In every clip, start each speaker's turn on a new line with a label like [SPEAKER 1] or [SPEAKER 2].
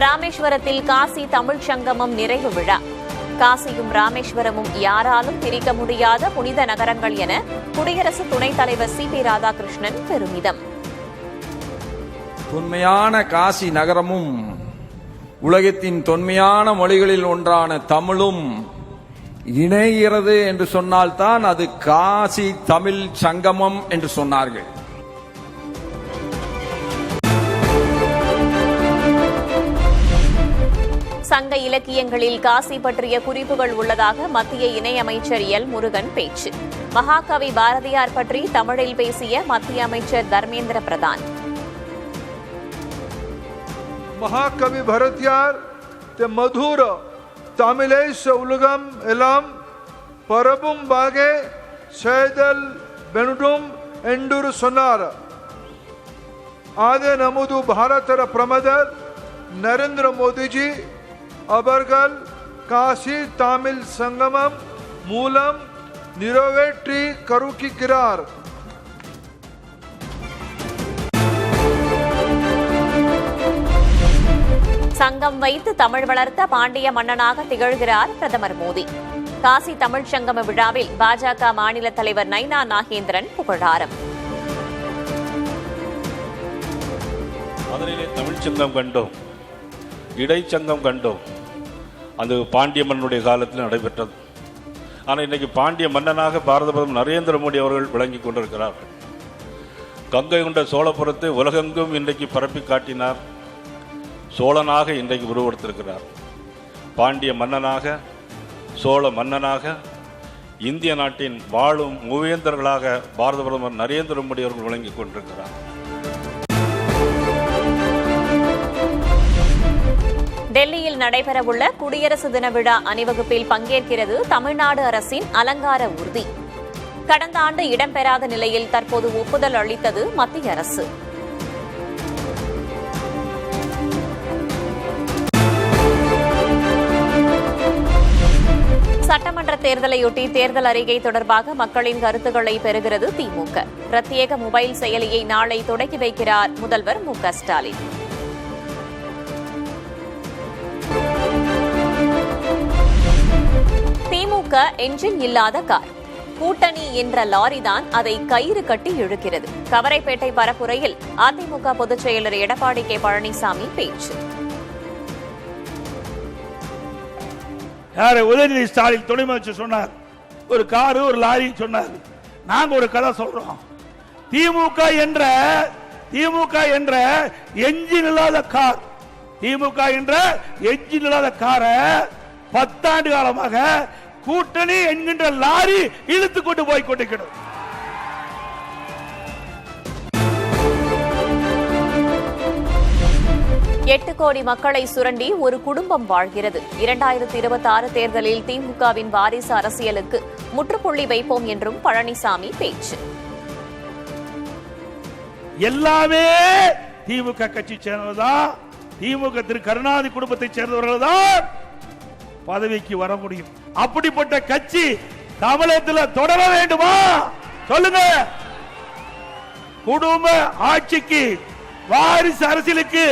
[SPEAKER 1] ராமேஸ்வரத்தில் காசி தமிழ்ச் சங்கமம் நிறைவு விழா. காசியும் ராமேஸ்வரமும் யாராலும் பிரிக்க முடியாத புனித நகரங்கள் என குடியரசு துணைத் தலைவர் சி.பி. ராதாகிருஷ்ணன் பெருமிதம்.
[SPEAKER 2] தொன்மையான காசி நகரமும் உலகத்தின் தொன்மையான மொழிகளில் ஒன்றான தமிழும் இணைகிறது என்று சொன்னால்தான் அது காசி தமிழ் சங்கமம் என்று சொன்னார்கள்.
[SPEAKER 1] சங்க இலக்கியங்களில் காசி பற்றிய குறிப்புகள் உள்ளதாக மத்திய இணையமைச்சர் எல். முருகன் பேச்சு. மகாகவி பாரதியார் பற்றி தமிழில் பேசிய மத்திய அமைச்சர் தர்மேந்திர பிரதான்.
[SPEAKER 3] மகாகவி பாரதியார் மதுர தமிழேஷ உலகம் எல்லாம் பரப்பும் பாகே சேதல் பெனுடும் என்று சொன்னார். ஆதே நமது பாரதர பிரமதர் நரேந்திர மோடிஜி அவர்கள் காசி தமிழ் சங்கமம் மூலம் நிறைவேற்றி கருக்கிறார்.
[SPEAKER 1] சங்கம் வைத்து தமிழ் வளர்த்த பாண்டிய மன்னனாக திகழ்கிறார் பிரதமர் மோடி. காசி தமிழ்ச் சங்கம விழாவில் பாஜக மாநில தலைவர் நைனா நாகேந்திரன் புகழாரம்.
[SPEAKER 4] மதுரையிலே தமிழ்ச்சங்கம் கண்டோம், இடைச்சங்கம் கண்டோம். அது பாண்டிய மன்னனுடைய காலத்தில் நடைபெற்றது. ஆனால் இன்றைக்கு பாண்டிய மன்னனாக பாரத பிரதமர் நரேந்திர மோடி அவர்கள் விளங்கிக் கொண்டிருக்கிறார்கள். கங்கை கொண்ட சோழபுரத்தை உலகெங்கும் இன்றைக்கு பரப்பி காட்டினார். சோழனாக இன்றைக்கு உருவெடுத்திருக்கிறார். பாண்டிய மன்னனாக, சோழ மன்னனாக, இந்திய நாட்டின் வாழும் மூவேந்தர்களாக பாரத பிரதமர் நரேந்திர மோடி அவர்கள் விளங்கிக் கொண்டிருக்கிறார்.
[SPEAKER 1] டெல்லியில் நடைபெறவுள்ள குடியரசு தின விழா அணிவகுப்பில் பங்கேற்கிறது தமிழ்நாடு அரசின் அலங்கார ஊர்தி. கடந்த ஆண்டு இடம்பெறாத நிலையில் தற்போது ஒப்புதல் அளித்தது மத்திய அரசு. சட்டமன்ற தேர்தலையொட்டி தேர்தல் அறிக்கை தொடர்பாக மக்களின் கருத்துக்களை பெறுகிறது திமுக. பிரத்யேக மொபைல் செயலியை நாளை தொடங்கி வைக்கிறார் முதல்வர் மு.க. ஸ்டாலின். திமுக என்ஜின் இல்லாத கார், கூட்டணி என்ற லாரிதான் அதை கயிறு கட்டி இழுக்கிறது. கவரைப்பேட்டை பரப்புரையில் அதிமுக பொதுச் செயலர் எடப்பாடி கே. பழனிசாமி பேச்சு.
[SPEAKER 5] உதயநிதி ஸ்டாலின் துணை முதலமைச்சர் சொன்னார், ஒரு காரு ஒரு லாரி சொன்னார். நாங்க ஒரு கதை சொல்றோம். திமுக என்ற என்ஜின் இல்லாத கார், திமுக என்ற என்ஜின் இல்லாத காரை 10 ஆண்டு காலமாக கூட்டணி என்கின்ற லாரி இழுத்துக் கொண்டு போய் கொண்டிருக்கிறது.
[SPEAKER 1] எட்டு கோடி மக்களை சுரண்டி ஒரு குடும்பம் வாழ்கிறது. 2026 தேர்தலில் திமுகவின் வாரிசு அரசியலுக்கு முற்றுப்புள்ளி வைப்போம் என்றும் பழனிசாமி பேச்சு.
[SPEAKER 5] எல்லாமே திமுக கட்சி சேர்ந்ததுதான், திமுக திரு கருணாநிதி குடும்பத்தை சேர்ந்தவர்கள் தான் பதவிக்கு வர முடியும். அப்படிப்பட்ட கட்சி தமிழகத்தில் தொடர வேண்டுமா? சொல்லுங்க. குடும்ப ஆட்சிக்கு, வாரிசு அரசியலுக்கு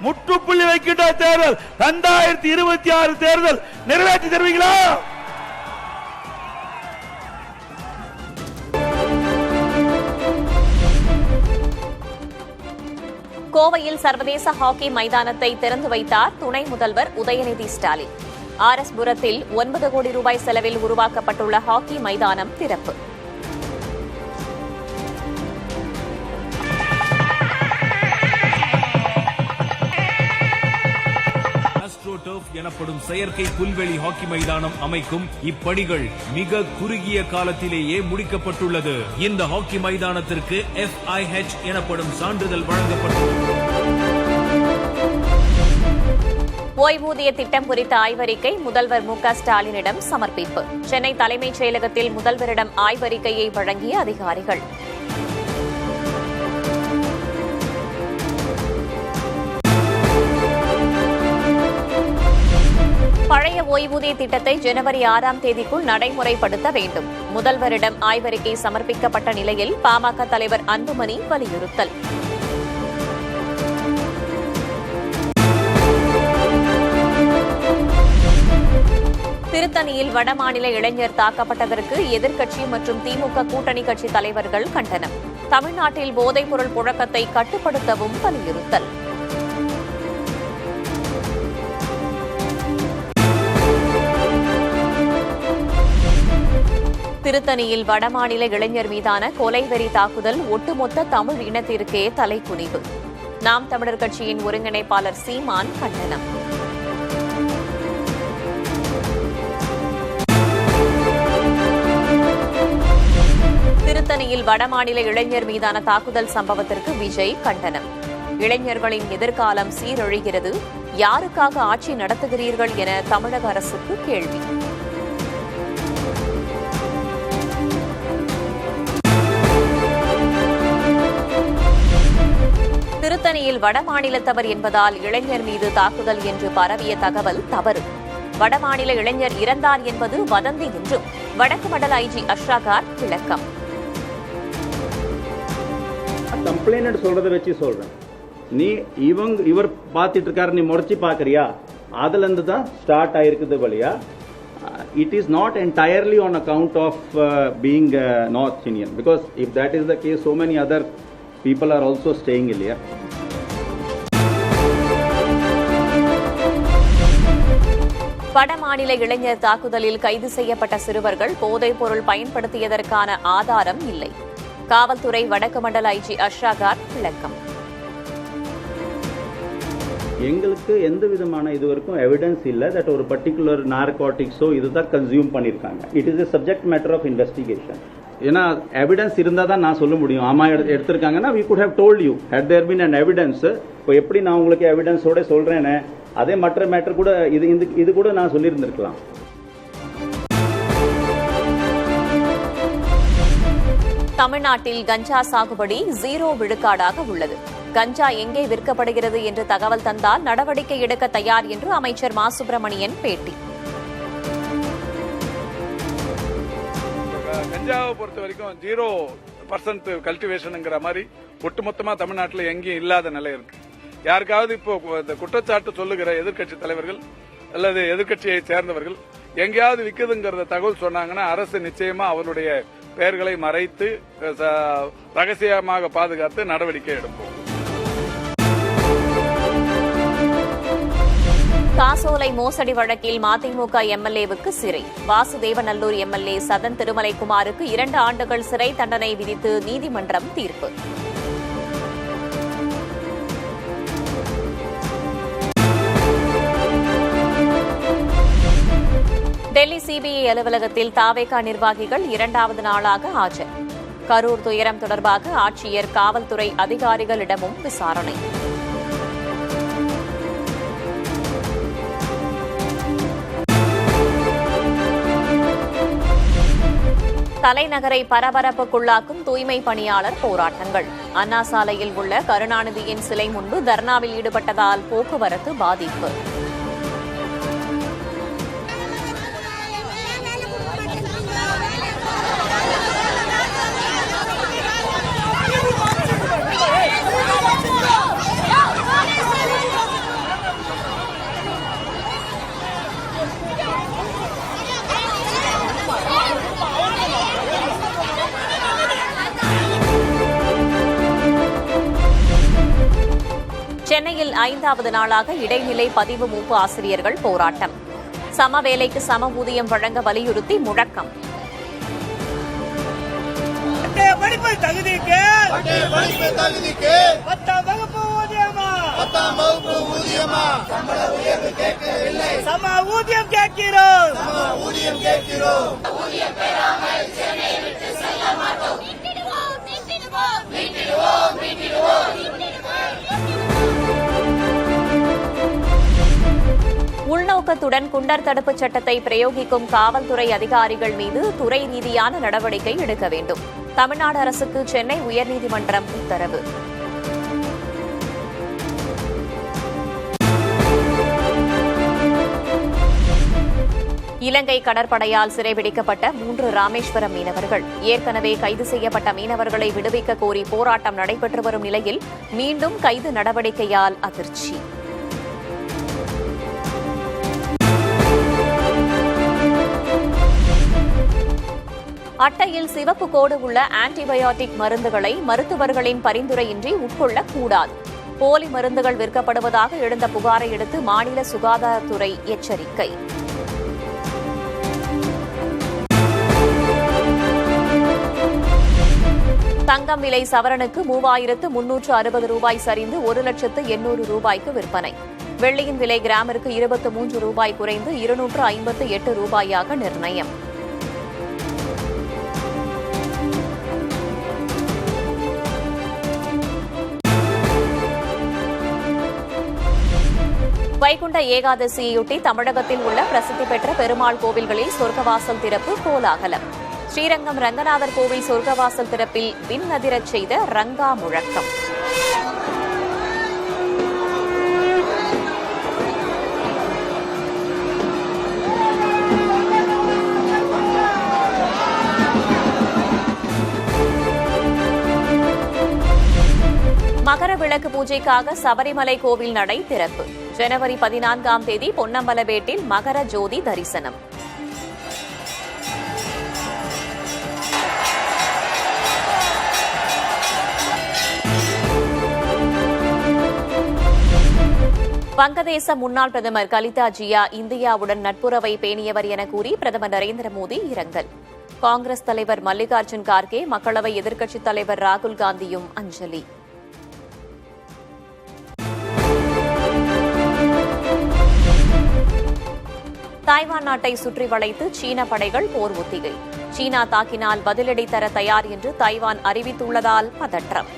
[SPEAKER 5] முற்றுப்புள்ளி வைக்கின்ற தேர்தல் 2026 தேர்தல் நிறைவேற்றி தருவீங்களா?
[SPEAKER 1] கோவையில் சர்வதேச ஹாக்கி மைதானத்தை திறந்து வைத்தார் துணை முதல்வர் உதயநிதி ஸ்டாலின். RS புரத்தில் 9 கோடி ரூபாய் செலவில் உருவாக்கப்பட்டுள்ள ஹாக்கி மைதானம் திறப்பு.
[SPEAKER 6] எனப்படும் செயற்கை புல்வெளி ஹாக்கி மைதானம் அமைக்கும் இப்பணிகள் மிக குறுகிய காலத்திலேயே முடிக்கப்பட்டுள்ளது. இந்த ஹாக்கி மைதானத்திற்கு FIH எனப்படும் சான்றிதழ் வழங்கப்பட்டுள்ளது.
[SPEAKER 1] ஓய்வூதிய திட்டம் குறித்த ஆய்வறிக்கை முதல்வர் மு.க. ஸ்டாலினிடம் சமர்ப்பிப்பு. சென்னை தலைமைச் செயலகத்தில் முதல்வரிடம் ஆய்வறிக்கையை வழங்கிய அதிகாரிகள். பழைய ஓய்வூதிய திட்டத்தை ஜனவரி 6ஆம் தேதிக்குள் நடைமுறைப்படுத்த வேண்டும். முதல்வரிடம் ஆய்வறிக்கை சமர்ப்பிக்கப்பட்ட நிலையில் பாமக தலைவர் அன்புமணி வலியுறுத்தல். திருத்தணியில் வடமாநில இளைஞர் தாக்கப்பட்டதற்கு எதிர்க்கட்சி மற்றும் திமுக கூட்டணி கட்சி தலைவர்கள் கண்டனம். தமிழ்நாட்டில் போதைப்பொருள் புழக்கத்தை கட்டுப்படுத்தவும் வலியுறுத்தல். திருத்தணியில் வடமாநில இளைஞர் மீதான கொலைவெறி தாக்குதல் ஒட்டுமொத்த தமிழ் இனத்திற்கே தலைக்குனிவு. நாம் தமிழர் கட்சியின் ஒருங்கிணைப்பாளர் சீமான் கண்டனம். திருத்தணியில் வடமாநில இளைஞர் மீதான தாக்குதல் சம்பவத்திற்கு விஜய் கண்டனம். இளைஞர்களின் எதிர்காலம் சீரழிகிறது, யாருக்காக ஆட்சி நடத்துகிறீர்கள் என தமிழக அரசுக்கு கேள்வி. திருத்தணியில் வடமாநிலத்தவர் என்பதால் இளைஞர் மீது தாக்குதல் என்று பரவிய தகவல் தவறு. வடமாநில இளைஞர் இறந்தார் என்பது வதந்தி என்றும் வடக்கு மண்டல ஐஜி அஷ்ராகார் விளக்கம்.
[SPEAKER 7] கம்ப்ளைண்ட் சொல்றதை வச்சு சொல்றேன். நீ இவர் பார்த்துட்டு இருக்காரு, நீ முறைச்சி பாக்குறியா? அதுல இருந்து தான் ஸ்டார்ட் ஆயிருக்குது வழியா. It is not entirely on account of being North Indian, because if that is the case, so many other people are also staying here.
[SPEAKER 1] வடமாநில இளைஞர் தாக்குதலில் கைது செய்யப்பட்ட சிறுவர்கள் போதைப் பொருள் பயன்படுத்தியதற்கான ஆதாரம் இல்லை. காவல்துறை வடக்கு மண்டல ஐஜி அஷ்ராகார் விளக்கம்.
[SPEAKER 7] எங்களுக்கு எந்த விதமான இதுவரைக்கும் எவிடன்ஸ் இல்லை தட் ஒரு பர்டிகுலர் நார்கோட்டிக்ஸோ இதுதான் கன்சியூம் பண்ணியிருக்காங்க. It is a subject matter of investigation. ஏன்னா எவிடன்ஸ் இருந்தால் தான் நான் சொல்ல முடியும். ஆமா எடுத்திருக்காங்கன்னா we could have told you had there been an evidence. இப்போ எப்படி நான் உங்களுக்கு எவிடன்ஸோட சொல்றேனே அதே மற்ற மேட்டர் கூட இது கூட நான் சொல்லியிருந்திருக்கலாம்.
[SPEAKER 1] தமிழ்நாட்டில் கஞ்சா சாகுபடி 0 விழுக்காடாக உள்ளது. கஞ்சா எங்கே விற்கப்படுகிறது என்று தகவல் தந்தால் நடவடிக்கை எடுக்க தயார் என்று அமைச்சர் மா சுப்பிரமணியன் பேட்டி.
[SPEAKER 8] கஞ்சாவை பொறுத்த வரைக்கும் 0% கல்டிவேஷனுங்கிற மாதிரி ஒட்டுமொத்தமா தமிழ்நாட்டில் எங்கேயும் இல்லாத நிலை இருக்கு. யாருக்காவது இப்போ இந்த குற்றச்சாட்டு சொல்லுகிற எதிர்க்கட்சி தலைவர்கள் அல்லது எதிர்க்கட்சியை சேர்ந்தவர்கள் எங்கேயாவது விற்குதுங்கிறத தகவல் சொன்னாங்கன்னா அரசு நிச்சயமா அவருடைய பெயர்களை மறைத்து ரகசியமாக பாதுகாத்து நடவடிக்கை எடுப்போம்.
[SPEAKER 1] காசோலை மோசடி வழக்கில் மதிமுக எம்எல்ஏவுக்கு சிறை. வாசுதேவநல்லூர் எம்எல்ஏ சதன் திருமலைக்குமாருக்கு 2 ஆண்டுகள் சிறை தண்டனை விதித்து நீதிமன்றம் தீர்ப்பு. டெல்லி சிபிஐ அலுவலகத்தில் தாவேகா நிர்வாகிகள் 2வது நாளாக ஆஜர். கரூர் துயரம் தொடர்பாக ஆட்சியர் காவல்துறை அதிகாரிகளிடமும் விசாரணை. தலைநகரை பரபரப்புக்குள்ளாக்கும் தூய்மை பணியாளர் போராட்டங்கள். அண்ணா சாலையில் உள்ள கருணாநிதியின் சிலை முன்பு தர்ணாவில் ஈடுபட்டதால் போக்குவரத்து பாதிப்பு. சென்னையில் 5வது நாளாக இடைநிலை பதிவு மூப்பு ஆசிரியர்கள் போராட்டம். சம வேலைக்கு சம ஊதியம் வழங்க வலியுறுத்தி முழக்கம்.
[SPEAKER 5] படிப்பு தகுதிக்கு 10ஆம் வகுப்பு ஊதியமா சம ஊதியம் கேட்கிறோம்.
[SPEAKER 1] உள்நோக்கத்துடன் குண்டர் தடுப்புச் சட்டத்தை பிரயோகிக்கும் காவல்துறை அதிகாரிகள் மீது துறை ரீதியான நடவடிக்கை எடுக்க வேண்டும். தமிழ்நாடு அரசுக்கு சென்னை உயர்நீதிமன்றம் உத்தரவு. இலங்கை கடற்படையால் சிறைபிடிக்கப்பட்ட 3 ராமேஸ்வரம் மீனவர்கள். ஏற்கனவே கைது செய்யப்பட்ட மீனவர்களை விடுவிக்க கோரி போராட்டம் நடைபெற்று வரும் நிலையில் மீண்டும் கைது நடவடிக்கையால் அதிர்ச்சி. அட்டையில் சிவப்பு கோடு உள்ள ஆன்டிபயோட்டிக் மருந்துகளை மருத்துவர்களின் பரிந்துரையின்றி உட்கொள்ளக்கூடாது. போலி மருந்துகள் விற்கப்படுவதாக எழுந்த புகாரை அடுத்து மாநில சுகாதாரத்துறை எச்சரிக்கை. தங்கம் விலை சவரனுக்கு 3,360 ரூபாய் சரிந்து 1,800,000 ரூபாய்க்கு விற்பனை. வெள்ளியின் விலை கிராமிற்கு 23 ரூபாய் குறைந்து 258 ரூபாயாக நிர்ணயம். வைகுண்ட ஏகாதசியையொட்டி தமிழகத்தில் உள்ள பிரசித்தி பெற்ற பெருமாள் கோவில்களில் சொர்க்கவாசல் திறப்பு கோலாகலம். ஸ்ரீரங்கம் ரங்கநாதர் கோவில் சொர்க்கவாசல் திறப்பில் விண் அதிரச் செய்த ரங்கா முழக்கம். மகர விளக்கு பூஜைக்காக சபரிமலை கோவில் நடை திறப்பு. ஜனவரி 14ஆம் தேதி பொன்னம்பலமேட்டில் மகர ஜோதி தரிசனம். வங்கதேச முன்னாள் பிரதமர் கலிதா ஜியா இந்தியாவுடன் நட்புறவை பேணியவர் என கூறி பிரதமர் நரேந்திர மோடி இரங்கல். காங்கிரஸ் தலைவர் மல்லிகார்ஜுன் கார்கே, மக்களவை எதிர்க்கட்சித் தலைவர் ராகுல் காந்தியும் அஞ்சலி. தாய்வான் நாட்டை சுற்றி வளைத்து சீன படைகள் போர் ஒத்திகை. சீனா தாக்கினால் பதிலடி தர தயார் என்று தைவான் அறிவித்துள்ளதால் பதற்றம்.